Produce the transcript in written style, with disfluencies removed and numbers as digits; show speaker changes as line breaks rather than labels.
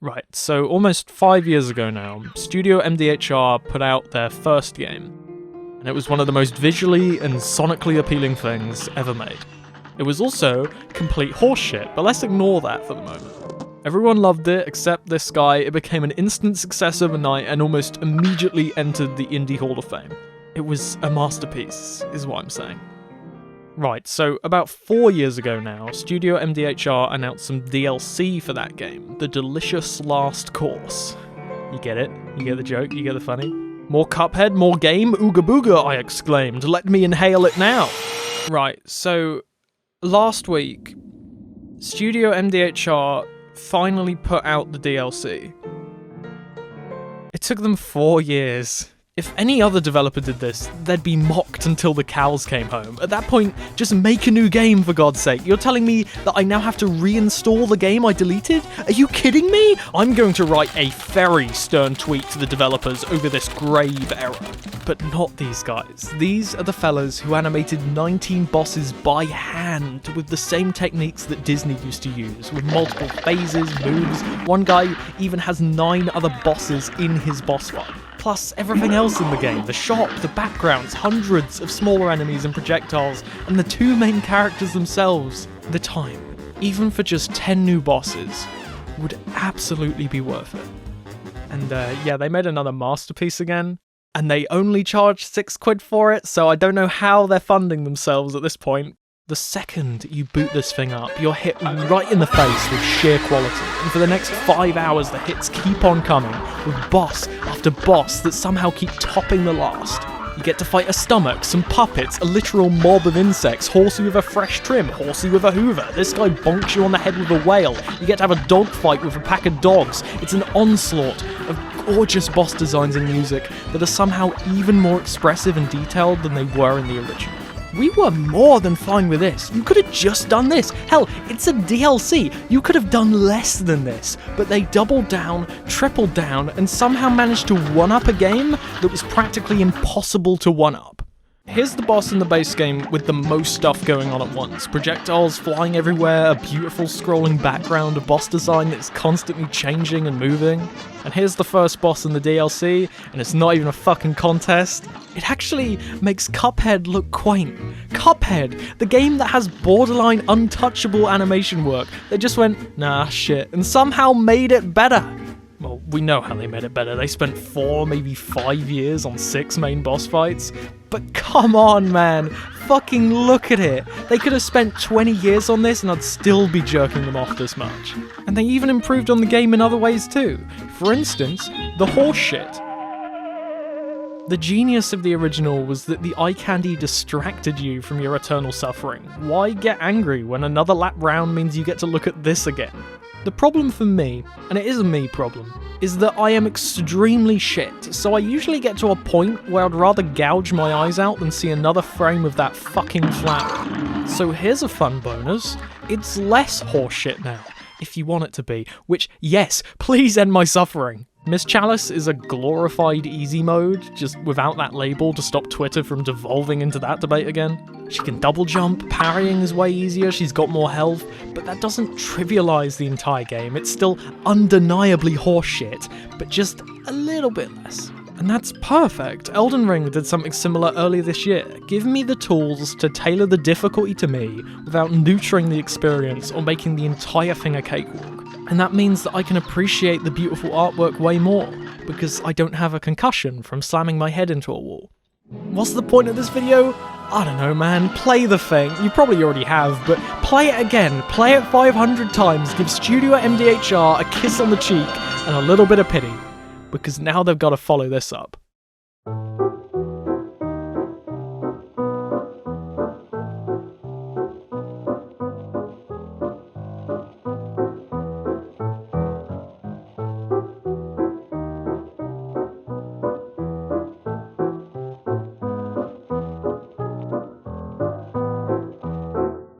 Right, so almost 5 years ago now, Studio MDHR put out their first game, and it was one of the most visually and sonically appealing things ever made. It was also complete horseshit, but let's ignore that for the moment. Everyone loved it except this guy. It became an instant success overnight and almost immediately entered the Indie Hall of Fame. It was a masterpiece, is what I'm saying. Right, so about 4 years ago now, Studio MDHR announced some DLC for that game, The Delicious Last Course. You get it? You get the joke? You get the funny? More Cuphead, more game? Ooga booga, I exclaimed. Let me inhale it now. Right, so last week, Studio MDHR finally put out the DLC. It took them 4 years. If any other developer did this, they'd be mocked until the cows came home. At that point, just make a new game, for God's sake. You're telling me that I now have to reinstall the game I deleted? Are you kidding me? I'm going to write a very stern tweet to the developers over this grave error. But not these guys. These are the fellas who animated 19 bosses by hand with the same techniques that Disney used to use, with multiple phases, moves. One guy even has 9 other bosses in his boss fight. Plus everything else in the game, the shop, the backgrounds, hundreds of smaller enemies and projectiles, and the 2 main characters themselves. The time, even for just 10 new bosses, would absolutely be worth it. And yeah, they made another masterpiece again, and they only charged £6 for it, so I don't know how they're funding themselves at this point. The second you boot this thing up, you're hit right in the face with sheer quality, and for the next 5 hours the hits keep on coming, with boss after boss that somehow keep topping the last. You get to fight a stomach, some puppets, a literal mob of insects, horsey with a fresh trim, horsey with a hoover, this guy bonks you on the head with a whale, you get to have a dog fight with a pack of dogs. It's an onslaught of gorgeous boss designs and music that are somehow even more expressive and detailed than they were in the original. We were more than fine with this. You could have just done this. Hell, it's a DLC. You could have done less than this. But they doubled down, tripled down, and somehow managed to one-up a game that was practically impossible to one-up. Here's the boss in the base game with the most stuff going on at once. Projectiles flying everywhere, a beautiful scrolling background, a boss design that's constantly changing and moving. And here's the first boss in the DLC, and it's not even a fucking contest. It actually makes Cuphead look quaint. Cuphead, the game that has borderline untouchable animation work. They just went, nah, shit, and somehow made it better. Well, we know how they made it better. They spent 4, maybe 5 years on 6 main boss fights. But come on, man. Fucking look at it. They could have spent 20 years on this and I'd still be jerking them off this much. And they even improved on the game in other ways too. For instance, the horse shit. The genius of the original was that the eye candy distracted you from your eternal suffering. Why get angry when another lap round means you get to look at this again? The problem for me, and it is a me problem, is that I am extremely shit, so I usually get to a point where I'd rather gouge my eyes out than see another frame of that fucking flower. So here's a fun bonus, it's less horseshit now, if you want it to be, which, yes, please end my suffering. Miss Chalice is a glorified easy mode, just without that label to stop Twitter from devolving into that debate again. She can double jump, parrying is way easier, she's got more health, but that doesn't trivialize the entire game. It's still undeniably horseshit, but just a little bit less. And that's perfect. Elden Ring did something similar earlier this year. Give me the tools to tailor the difficulty to me without neutering the experience or making the entire thing a cakewalk. And that means that I can appreciate the beautiful artwork way more, because I don't have a concussion from slamming my head into a wall. What's the point of this video? I don't know, man. Play the thing. You probably already have, but play it again. Play it 500 times. Give Studio MDHR a kiss on the cheek and a little bit of pity, because now they've got to follow this up.